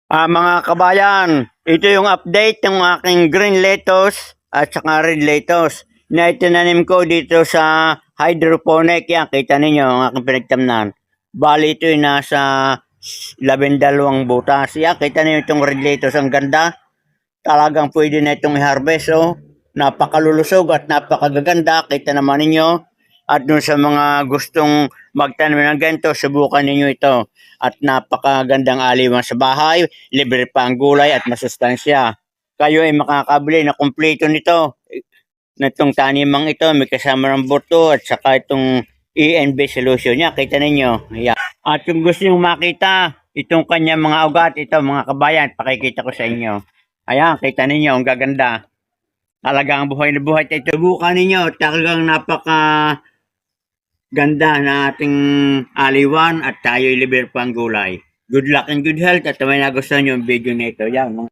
Mga kabayan, ito yung update ng aking green lettuce at saka red lettuce na itinanim ko dito sa hydroponic. Yan, kita ninyo ang aking pinagtamnan. Bali ito yung nasa 12 butas. Yan, kita ninyo itong red lettuce. Ang ganda. Talagang pwede na itong i-harvest. Oh. Napakalulusog at napakagaganda. Kita naman ninyo. At dun sa mga gustong magtanim ng ganito, subukan ninyo ito. At napakagandang aliwan sa bahay, libre pa ang gulay at masustansya. Kayo ay makakabili na kumpleto nito. Na itong tanimang ito, may kasama ng buto at saka itong ENB solution niya. Kita ninyo. Ayan. At kung gusto nyo makita, itong kanyang mga ugat, ito mga kabayan, pakikita ko sa inyo. Ayan, kita ninyo, ang gaganda. Talagang buhay na buhay ito. Subukan ninyo, talagang napaka ganda na ating aliwan at tayo'y libre pang gulay. Good luck and good health at may nagustuhan nyo yung video na ito. Yan,